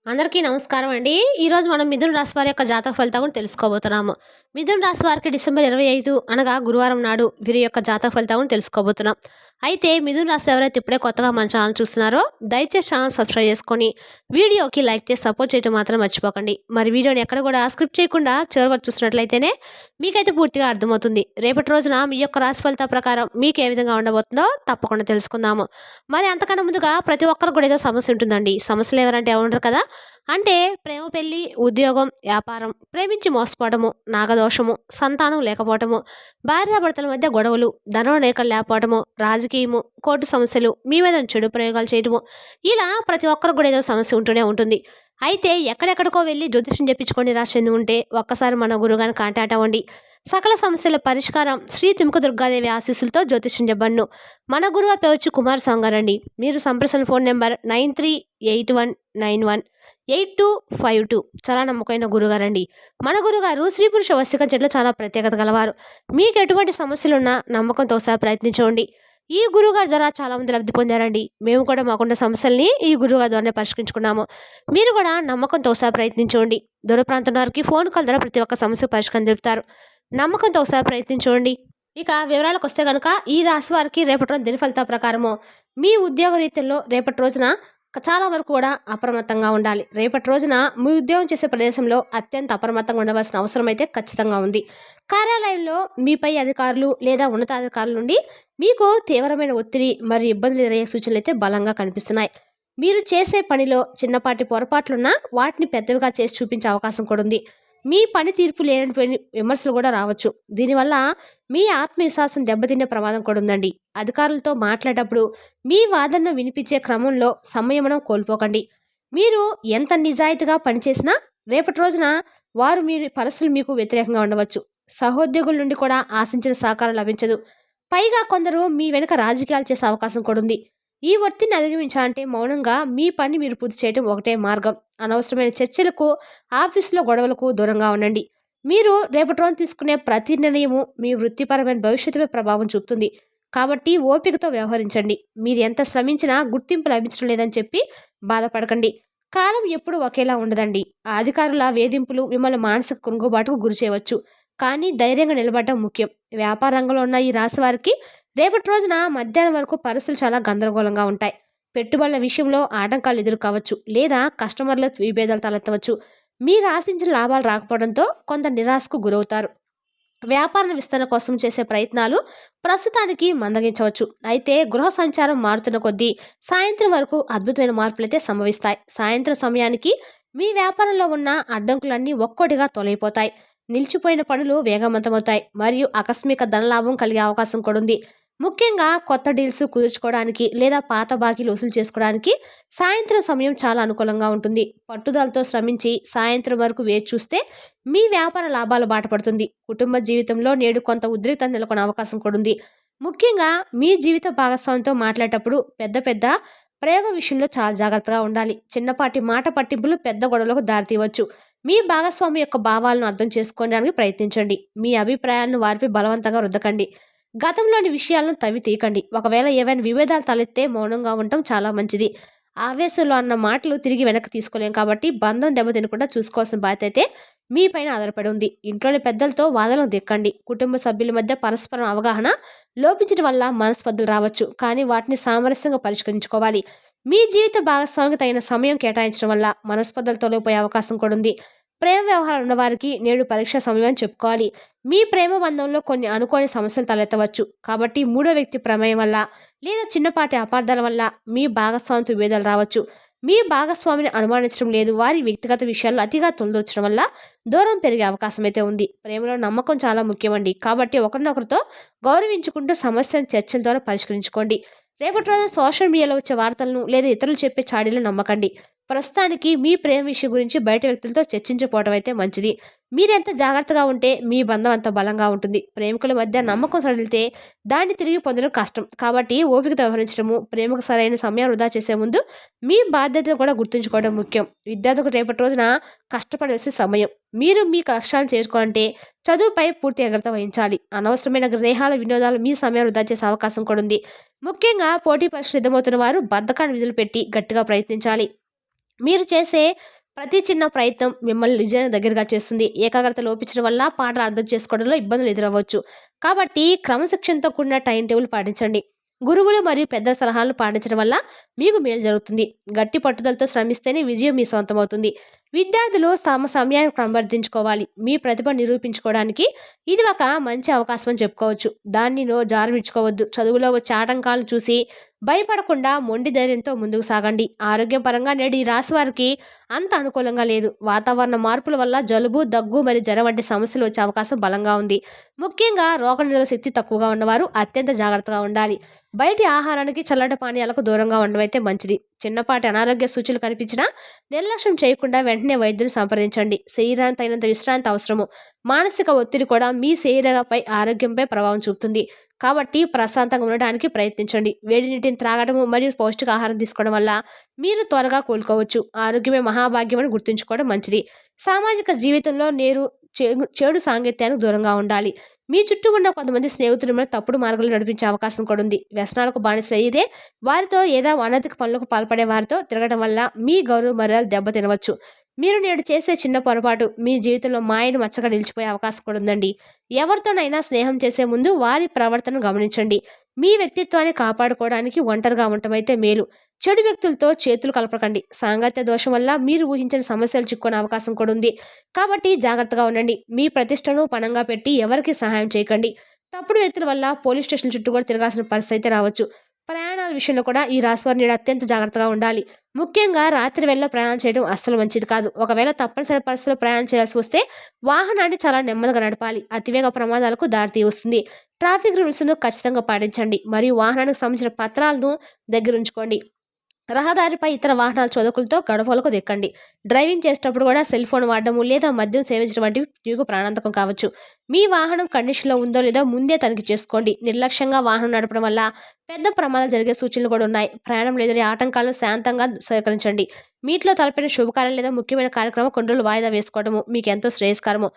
అందరికీ నమస్కారం అండి. ఈరోజు మనం మిథున రాశి వారి యొక్క జాతక ఫలితాలను తెలుసుకోబోతున్నాము. మిథున రాశి వారికి డిసెంబర్ 25 అనగా గురువారం నాడు వీరి యొక్క జాతక ఫలితాలను తెలుసుకోబోతున్నాం. అయితే మిథున రాశి ఎవరైతే ఇప్పుడే కొత్తగా మన ఛానల్ చూస్తున్నారో దయచేసి ఛానల్ సబ్స్క్రైబ్ చేసుకొని వీడియోకి లైక్ చేసి సపోర్ట్ చేయడం మాత్రం మర్చిపోకండి. మరి వీడియోని ఎక్కడ కూడా స్క్రిప్ట్ చేయకుండా చివరి వరకు చూసినట్లయితేనే మీకైతే పూర్తిగా అర్థమవుతుంది. రేపటి రోజున మీ యొక్క రాశి ఫలితాల ప్రకారం మీకు ఏ విధంగా ఉండబోతుందో తప్పకుండా తెలుసుకుందాము. మరి అంతకన్నా ముందుగా ప్రతి ఒక్కరికి కూడా ఏదో సమస్య ఉంటుందండి. సమస్యలు ఎవరంటే ఎవరు ఉండరు కదా. అంటే ప్రేమ పెళ్లి, ఉద్యోగం, వ్యాపారం, ప్రేమించి మోసపోవడము, నాగదోషము, సంతానం లేకపోవటము, భార్యాభర్తల మధ్య గొడవలు, ధనం రేఖలు లేకపోవటము, రాజకీయము, కోర్టు సమస్యలు, మీ మీద చెడు ప్రయోగాలు చేయటము, ఇలా ప్రతి ఒక్కరికి కూడా ఏదో సమస్య ఉంటూనే ఉంటుంది. అయితే ఎక్కడెక్కడికో వెళ్ళి జ్యోతిష్యం చెప్పించుకొని రాసింది ఉంటే ఒక్కసారి మన గురువుగారిని కాంటాక్ట్ అవ్వండి. సకల సమస్యల పరిష్కారం శ్రీ తిముక దుర్గాదేవి ఆశీస్సులతో జ్యోతిష్యం చెప్పను. మన గురువు పేరు వచ్చి కుమార్ సంగారండి. మీరు సంప్రసన ఫోన్ నెంబర్ 9381918252. చాలా నమ్మకమైన గురుగారండి. మన గురుగారు స్త్రీ పురుష వశీకరణ చెట్లు చాలా ప్రత్యేకత గలవారు. మీకు ఎటువంటి సమస్యలున్నా నమ్మకంతో ఒకసారి ప్రయత్నించండి. ఈ గురువుగారి ద్వారా చాలా మంది లబ్ధి పొందారండి. మేము కూడా మాకున్న సమస్యల్ని ఈ గురువుగారి ద్వారానే పరిష్కరించుకున్నాము. మీరు కూడా నమ్మకంతో ఒకసారి ప్రయత్నించండి. దూర ప్రాంతం వారికి ఫోన్ కాల్ ద్వారా ప్రతి ఒక్క సమస్య పరిష్కారం తెలుపుతారు. నమ్మకంతో ఒకసారి ప్రయత్నించండి. ఇక వివరాలకు వస్తే కనుక ఈ రాశి వారికి రేపటి రోజు దిన ఫలితాల ప్రకారము మీ ఉద్యోగ రీతుల్లో రేపటి రోజున చాలా వరకు కూడా అప్రమత్తంగా ఉండాలి. రేపటి రోజున మీ ఉద్యోగం చేసే ప్రదేశంలో అత్యంత అప్రమత్తంగా ఉండవలసిన అవసరం అయితే ఖచ్చితంగా ఉంది. కార్యాలయంలో మీపై అధికారులు లేదా ఉన్నతాధికారుల నుండి మీకు తీవ్రమైన ఒత్తిడి మరియు ఇబ్బందులు ఎదురయ్యే సూచనలు అయితే బలంగా కనిపిస్తున్నాయి. మీరు చేసే పనిలో చిన్నపాటి పొరపాట్లున్నా వాటిని పెద్దవిగా చేసి చూపించే అవకాశం కూడా ఉంది. మీ పని తీర్పు లేనటువంటి విమర్శలు కూడా రావచ్చు. దీనివల్ల మీ ఆత్మవిశ్వాసం దెబ్బతినే ప్రమాదం కూడా ఉందండి. అధికారులతో మాట్లాడేటప్పుడు మీ వాదనను వినిపించే క్రమంలో సంయమనం కోల్పోకండి. మీరు ఎంత నిజాయితీగా పనిచేసినా రేపటి రోజున వారు మీ పరిస్థితులు మీకు వ్యతిరేకంగా ఉండవచ్చు. సహోద్యోగుల నుండి కూడా ఆశించిన సహకారం లభించదు. పైగా కొందరు మీ వెనుక రాజకీయాలు చేసే అవకాశం కూడా ఉంది. ఈ ఒత్తిడిని అధిగమించాలంటే మౌనంగా మీ పని మీరు పూర్తి చేయడం ఒకటే మార్గం. అనవసరమైన చర్చలకు, ఆఫీసులో గొడవలకు దూరంగా ఉండండి. మీరు రేపటి రోజు తీసుకునే ప్రతి నిర్ణయము మీ వృత్తిపరమైన భవిష్యత్తుపై ప్రభావం చూపుతుంది. కాబట్టి ఓపికతో వ్యవహరించండి. మీరు ఎంత శ్రమించినా గుర్తింపు లభించడం లేదని చెప్పి బాధపడకండి. కాలం ఎప్పుడు ఒకేలా ఉండదండి. ఆ అధికారుల వేధింపులు మిమ్మల్ని మానసిక కుంగుబాటుకు గురి చేయవచ్చు. కానీ ధైర్యంగా నిలబడడం ముఖ్యం. వ్యాపార రంగంలో ఉన్న ఈ రాశి వారికి రేపటి రోజున మధ్యాహ్నం వరకు పరిస్థితులు చాలా గందరగోళంగా ఉంటాయి. పెట్టుబడుల విషయంలో ఆటంకాలు ఎదురు కావచ్చు లేదా కస్టమర్ల విభేదాలు తలెత్తవచ్చు. మీరు ఆశించిన లాభాలు రాకపోవడంతో కొంత నిరాశకు గురవుతారు. వ్యాపార విస్తరణ కోసం చేసే ప్రయత్నాలు ప్రస్తుతానికి మందగించవచ్చు. అయితే గృహ సంచారం మారుతున్న కొద్దీ సాయంత్రం వరకు అద్భుతమైన మార్పులు అయితే సంభవిస్తాయి. సాయంత్రం సమయానికి మీ వ్యాపారంలో ఉన్న అడ్డంకులన్నీ ఒక్కొక్కటిగా తొలగిపోతాయి. నిలిచిపోయిన పనులు వేగవంతమవుతాయి మరియు ఆకస్మిక ధనలాభం కలిగే అవకాశం కూడా ఉంది. ముఖ్యంగా కొత్త డీల్స్ కుదుర్చుకోవడానికి లేదా పాత బాకీలు వసూలు చేసుకోవడానికి సాయంత్రం సమయం చాలా అనుకూలంగా ఉంటుంది. పట్టుదలతో శ్రమించి సాయంత్రం వరకు వేచి చూస్తే మీ వ్యాపార లాభాలు బాటపడుతుంది. కుటుంబ జీవితంలో నేడు కొంత ఉద్రిక్తత నెలకొనే అవకాశం కూడా ఉంది. ముఖ్యంగా మీ జీవిత భాగస్వామితో మాట్లాడేటప్పుడు పెద్ద పెద్ద ప్రయోగ విషయంలో చాలా జాగ్రత్తగా ఉండాలి. చిన్నపాటి మాట పట్టింపులు పెద్ద గొడవలకు దారితీయవచ్చు. మీ భాగస్వామి యొక్క భావాలను అర్థం చేసుకోవడానికి ప్రయత్నించండి. మీ అభిప్రాయాలను వారిపై బలవంతంగా రుద్దకండి. గతంలోని విషయాలను తవ్వి తీయకండి. ఒకవేళ ఏవైనా విభేదాలు తలెత్తే మౌనంగా ఉండటం చాలా మంచిది. ఆవేశంలో అన్న మాటలు తిరిగి వెనక్కి తీసుకోలేం కాబట్టి బంధం దెబ్బతినకుండా చూసుకోవాల్సిన బాధ్యత అయితే మీ పైన ఆధారపడి ఉంది. ఇంట్లోని పెద్దలతో వాదనలు దిక్కండి. కుటుంబ సభ్యుల మధ్య పరస్పరం అవగాహన లోపించడం వల్ల మనస్పర్ధలు రావచ్చు. కానీ వాటిని సామరస్యంగా పరిష్కరించుకోవాలి. మీ జీవిత భాగస్వామికి తగిన సమయం కేటాయించడం వల్ల మనస్పర్ధలు తొలగిపోయే అవకాశం కూడా ఉంది. ప్రేమ వ్యవహారాలు ఉన్నవారికి నేడు పరీక్ష సమయం అని చెప్పుకోవాలి. మీ ప్రేమ బంధంలో కొన్ని అనుకోని సమస్యలు తలెత్తవచ్చు. కాబట్టి మూడో వ్యక్తి ప్రమేయం వల్ల లేదా చిన్నపాటి అపార్థాల వల్ల మీ భాగస్వామితో విభేదాలు రావచ్చు. మీ భాగస్వామిని అనుమానించడం లేదు వారి వ్యక్తిగత విషయాల్లో అతిగా తొలదూర్చడం వల్ల దూరం పెరిగే అవకాశం అయితే ఉంది. ప్రేమలో నమ్మకం చాలా ముఖ్యమండి. కాబట్టి ఒకరినొకరితో గౌరవించుకుంటూ సమస్యను చర్చల ద్వారా పరిష్కరించుకోండి. రేపటి రోజున సోషల్ మీడియాలో వచ్చే వార్తలను లేదా ఇతరులు చెప్పే చాడీలను నమ్మకండి. ప్రస్తుతానికి మీ ప్రేమ విషయం గురించి బయట వ్యక్తులతో చర్చించకపోవడం అయితే మంచిది. మీరెంత జాగ్రత్తగా ఉంటే మీ బంధం అంత బలంగా ఉంటుంది. ప్రేమికుల మధ్య నమ్మకం సడిలితే దాన్ని తిరిగి పొందడం కష్టం. కాబట్టి ఓపికతో వ్యవహరించడము, ప్రేమకు సరైన సమయం వృధా చేసే ముందు మీ బాధ్యతను కూడా గుర్తుంచుకోవడం ముఖ్యం. విద్యార్థులకు రేపటి రోజున కష్టపడాల్సిన సమయం. మీరు మీ లక్ష్యాలను చేరుకోవాలంటే చదువుపై పూర్తి జాగ్రత్త వహించాలి. అనవసరమైన గ్రహాల వినోదాలు మీ సమయం వృధా చేసే అవకాశం కూడా ఉంది. ముఖ్యంగా పోటీ పరీక్షలు సిద్ధమవుతున్న వారు బద్ధకాన్ని విధులు పెట్టి గట్టిగా ప్రయత్నించాలి. మీరు చేసే ప్రతి చిన్న ప్రయత్నం మిమ్మల్ని విజయానికి దగ్గరగా చేస్తుంది. ఏకాగ్రత లోపించడం వల్ల పాఠాలు అర్థం చేసుకోవడంలో ఇబ్బందులు ఎదురవ్వచ్చు. కాబట్టి క్రమశిక్షణతో కూడిన టైం టేబుల్ పాటించండి. గురువులు మరియు పెద్దల సలహాలను పాటించడం వల్ల మీకు మేలు జరుగుతుంది. గట్టి పట్టుదలతో శ్రమిస్తేనే విజయం మీ సొంతమవుతుంది. విద్యార్థులు తమ సమయాన్ని క్రమబద్ధీంచుకోవాలి. మీ ప్రతిభ నిరూపించుకోవడానికి ఇది ఒక మంచి అవకాశం అని చెప్పుకోవచ్చు. దాన్ని జారవిడ్చుకోవద్దు. చదువులో వచ్చే ఆటంకాలను చూసి భయపడకుండా మొండి ధైర్యంతో ముందుకు సాగండి. ఆరోగ్యపరంగా నేడు ఈ రాశి వారికి అంత అనుకూలంగా లేదు. వాతావరణ మార్పుల వల్ల జలుబు, దగ్గు మరియు జ్వరం వంటి సమస్యలు వచ్చే అవకాశం బలంగా ఉంది. ముఖ్యంగా రోగనిరోధక శక్తి తక్కువగా ఉన్నవారు అత్యంత జాగ్రత్తగా ఉండాలి. బయటి ఆహారానికి, చల్లటి పానీయాలకు దూరంగా ఉండడం అయితే మంచిది. చిన్నపాటి అనారోగ్య సూచనలు కనిపించినా నిర్లక్ష్యం చేయకుండా వెంటనే వైద్యుని సంప్రదించండి. శరీరానికి తగినంత విశ్రాంతి అవసరము. మానసిక ఒత్తిడి కూడా మీ శరీరంపై ఆరోగ్యంపై ప్రభావం చూపుతుంది. కాబట్టి ప్రశాంతంగా ఉండడానికి ప్రయత్నించండి. వేడి నీటిని త్రాగడము మరియు పౌష్టికాహారం తీసుకోవడం వల్ల మీరు త్వరగా కోలుకోవచ్చు. ఆరోగ్యమే మహాభాగ్యం అని గుర్తుంచుకోవడం మంచిది. సామాజిక జీవితంలో చెడు సాంగత్యానికి దూరంగా ఉండాలి. మీ చుట్టూ ఉన్న కొంతమంది స్నేహితులు మిమ్మల్ని తప్పుడు మార్గంలో నడిపించే అవకాశం కూడా ఉంది. వ్యసనాలకు బానిసలు అయ్యేదే వారితో ఏదో అనైతిక పనులకు పాల్పడే వారితో తిరగడం వల్ల మీ గౌరవ మర్యాదలు దెబ్బతినవచ్చు. మీరు నేడు చేసే చిన్న పొరపాటు మీ జీవితంలో మాయను మచ్చగా నిలిచిపోయే అవకాశం కూడా ఉందండి. ఎవరితోనైనా స్నేహం చేసే ముందు వారి ప్రవర్తనను గమనించండి. మీ వ్యక్తిత్వాన్ని కాపాడుకోవడానికి ఒంటరిగా ఉండటమైతే మేలు. చెడు వ్యక్తులతో చేతులు కలపకండి. సాంగత్య దోషం వల్ల మీరు ఊహించిన సమస్యలు చిక్కునే అవకాశం కూడా ఉంది. కాబట్టి జాగ్రత్తగా ఉండండి. మీ ప్రతిష్టను పణంగా పెట్టి ఎవరికి సహాయం చేయకండి. తప్పుడు వ్యక్తుల వల్ల పోలీస్ స్టేషన్ చుట్టూ కూడా తిరగాల్సిన పరిస్థితి అయితే రావచ్చు. ప్రయాణాల విషయంలో కూడా ఈ రాశివారు నేడు అత్యంత జాగ్రత్తగా ఉండాలి. ముఖ్యంగా రాత్రి వేళలో ప్రయాణం చేయడం అస్సలు మంచిది కాదు. ఒకవేళ తప్పనిసరి పరిస్థితుల్లో ప్రయాణం చేయాల్సి వస్తే వాహనాన్ని చాలా నెమ్మదిగా నడపాలి. అతివేగ ప్రమాదాలకు దారితీస్తుంది. ట్రాఫిక్ రూల్స్ను ఖచ్చితంగా పాటించండి మరియు వాహనానికి సంబంధించిన పత్రాలను దగ్గరుంచుకోండి. రహదారిపై ఇతర వాహనాల చోదకులతో గడపలకు దిక్కండి. డ్రైవింగ్ చేసేటప్పుడు కూడా సెల్ ఫోన్ వాడడము లేదా మద్యం సేవించడం వంటివి మీకు ప్రాణాంతకం కావచ్చు. మీ వాహనం కండిషన్లో ఉందో లేదో ముందే తనిఖీ చేసుకోండి. నిర్లక్ష్యంగా వాహనం నడపడం వల్ల పెద్ద ప్రమాదాలు జరిగే సూచనలు కూడా ఉన్నాయి. ప్రయాణం లేదని ఆటంకాలను శాంతంగా స్వీకరించండి. మీ ఇంట్లో తలపిన శుభకార్యం లేదా ముఖ్యమైన కార్యక్రమం కొన్ని రోజులు వాయిదా వేసుకోవడము మీకు ఎంతో శ్రేయస్కరము.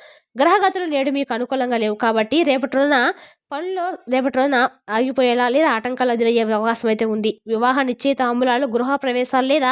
గ్రహగతులు నేడు మీకు అనుకూలంగా లేవు కాబట్టి రేపటి రోజున ఆగిపోయేలా లేదా ఆటంకాలు ఎదురయ్యే అవకాశం అయితే ఉంది. వివాహ నిశ్చయితాంబులాలు, గృహ ప్రవేశాలు లేదా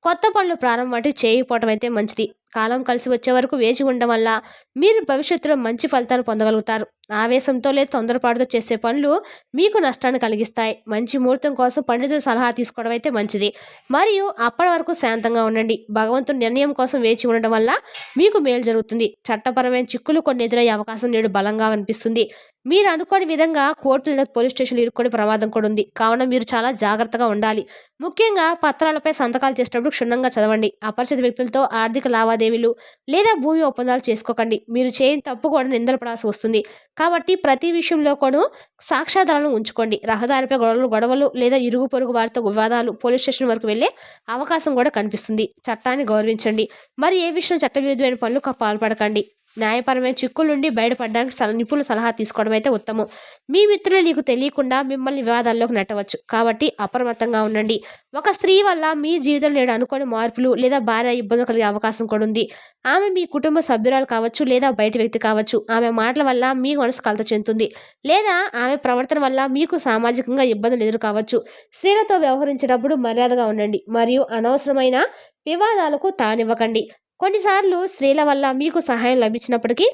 కొత్త పనులు ప్రారంభం వంటివి చేయకపోవడం అయితే మంచిది. కాలం కలిసి వచ్చే వరకు వేచి ఉండడం వల్ల మీరు భవిష్యత్తులో మంచి ఫలితాలు పొందగలుగుతారు. ఆవేశంతో లేదా తొందరపాటుతో చేసే పనులు మీకు నష్టాన్ని కలిగిస్తాయి. మంచి ముహూర్తం కోసం పండితుల సలహా తీసుకోవడం అయితే మంచిది. మరియు అప్పటి వరకు శాంతంగా ఉండండి. భగవంతుని నిర్ణయం కోసం వేచి ఉండడం వల్ల మీకు మేలు జరుగుతుంది. చట్టపరమైన చిక్కులు కొన్ని ఎదురయ్యే అవకాశం నేడు బలంగా కనిపిస్తుంది. మీరు అనుకోని విధంగా కోర్టులు లేదా పోలీస్ స్టేషన్లు ఇరుక్కునే ప్రమాదం కూడా ఉంది. కావున మీరు చాలా జాగ్రత్తగా ఉండాలి. ముఖ్యంగా పత్రాలపై సంతకాలు చేసేటప్పుడు క్షుణ్ణంగా చదవండి. అపరిచిత వ్యక్తులతో ఆర్థిక లావాదేవీలు లేదా భూమి ఒప్పందాలు చేసుకోకండి. మీరు చేయని తప్పు కూడా నిందలు పడాల్సి వస్తుంది. కాబట్టి ప్రతి విషయంలో కూడా సాక్ష్యాధారాలను ఉంచుకోండి. రహదారిపై గొడవలు లేదా ఇరుగు పొరుగు వారితో వివాదాలు పోలీస్ స్టేషన్ వరకు వెళ్ళే అవకాశం కూడా కనిపిస్తుంది. చట్టాన్ని గౌరవించండి. మరి ఏ విషయం చట్టవిరుద్ధమైన పనులకు పాల్పడకండి. న్యాయపరమైన చిక్కుల నుండి బయటపడడానికి నిపుణుల సలహా తీసుకోవడం అయితే ఉత్తమం. మీ మిత్రులు నీకు తెలియకుండా మిమ్మల్ని వివాదాల్లోకి నెట్టవచ్చు. కాబట్టి అప్రమత్తంగా ఉండండి. ఒక స్త్రీ వల్ల మీ జీవితంలో నేడు అనుకోని మార్పులు లేదా భార్య ఇబ్బందులు కలిగే అవకాశం కూడా ఉంది. ఆమె మీ కుటుంబ సభ్యురాలు కావచ్చు లేదా బయట వ్యక్తి కావచ్చు. ఆమె మాటల వల్ల మీ మనసు కలత చెందుతుంది లేదా ఆమె ప్రవర్తన వల్ల మీకు సామాజికంగా ఇబ్బందులు ఎదురు కావచ్చు. స్త్రీలతో వ్యవహరించేటప్పుడు మర్యాదగా ఉండండి మరియు అనవసరమైన వివాదాలకు తానివ్వకండి. కొన్నిసార్లు స్త్రీల వల్ల మీకు సహాయం లభించినప్పటికీ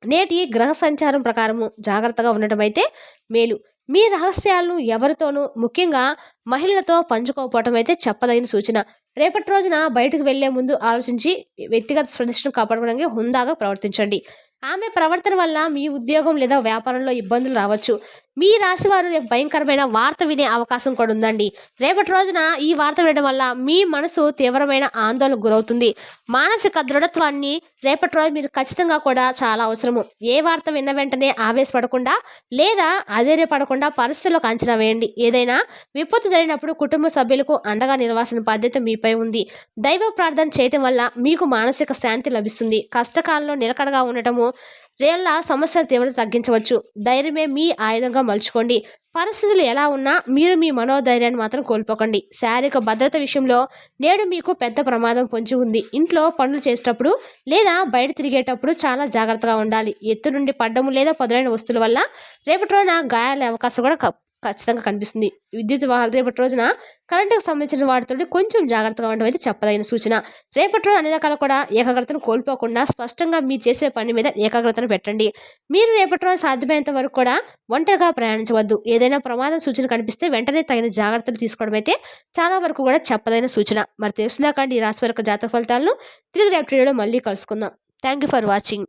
నేటి గ్రహ సంచారం ప్రకారము జాగ్రత్తగా ఉండటం అయితే మేలు. మీ రహస్యాలను ఎవరితోనూ ముఖ్యంగా మహిళలతో పంచుకోకపోవటం అయితే చెప్పదగిన సూచన. రేపటి రోజున బయటకు వెళ్లే ముందు ఆలోచించి వ్యక్తిగత ప్రతిష్టను కాపాడుకోవడానికి హుందాగా ప్రవర్తించండి. ఆమె ప్రవర్తన వల్ల మీ ఉద్యోగం లేదా వ్యాపారంలో ఇబ్బందులు రావచ్చు. మీ రాశి వారు రేపు భయంకరమైన వార్త వినే అవకాశం కూడా ఉందండి. రేపటి రోజున ఈ వార్త వినడం వల్ల మీ మనసు తీవ్రమైన ఆందోళనకు గురవుతుంది. మానసిక దృఢత్వాన్ని రేపటి రోజు మీరు ఖచ్చితంగా కూడా చాలా అవసరము. ఏ వార్త విన్న వెంటనే ఆవేశపడకుండా లేదా అధైర్యపడకుండా పరిస్థితులకు అంచనా వేయండి. ఏదైనా విపత్తు జరిగినప్పుడు కుటుంబ సభ్యులకు అండగా నిలవాల్సిన బాధ్యత మీపై ఉంది. దైవ ప్రార్థన చేయటం వల్ల మీకు మానసిక శాంతి లభిస్తుంది. కష్టకాలంలో నిలకడగా ఉండటము రేళ్ల సమస్యల తీవ్రత తగ్గించవచ్చు. ధైర్యమే మీ ఆయుధంగా మలుచుకోండి. పరిస్థితులు ఎలా ఉన్నా మీరు మీ మనోధైర్యాన్ని మాత్రం కోల్పోకండి. శారీరక భద్రత విషయంలో నేడు మీకు పెద్ద ప్రమాదం పొంచి ఉంది. ఇంట్లో పనులు చేసేటప్పుడు లేదా బయట తిరిగేటప్పుడు చాలా జాగ్రత్తగా ఉండాలి. ఎత్తు నుండి పడ్డము లేదా పదునైన వస్తువుల వల్ల రేపటి రోజున గాయాలే అవకాశం కూడా ఖచ్చితంగా కనిపిస్తుంది. విద్యుత్ వాహనాలు రేపటి రోజున కరెంటుకు సంబంధించిన వాటితోటి కొంచెం జాగ్రత్తగా ఉండడం అయితే చెప్పదగిన సూచన. రేపటి రోజు అన్ని రకాలు కూడా ఏకాగ్రతను కోల్పోకుండా స్పష్టంగా మీరు చేసే పని మీద ఏకాగ్రతను పెట్టండి. మీరు రేపటి రోజు సాధ్యమైనంత వరకు కూడా ఒంటరిగా ప్రయాణించవద్దు. ఏదైనా ప్రమాదం సూచన కనిపిస్తే వెంటనే తగిన జాగ్రత్తలు తీసుకోవడం అయితే చాలా వరకు కూడా చెప్పదగిన సూచన. మరి తెలిసిందాక ఈ రాశి వారి యొక్క జాతక ఫలితాలను తిరిగి రేపటి వీడియోలో మళ్ళీ కలుసుకుందాం. Thank you for watching.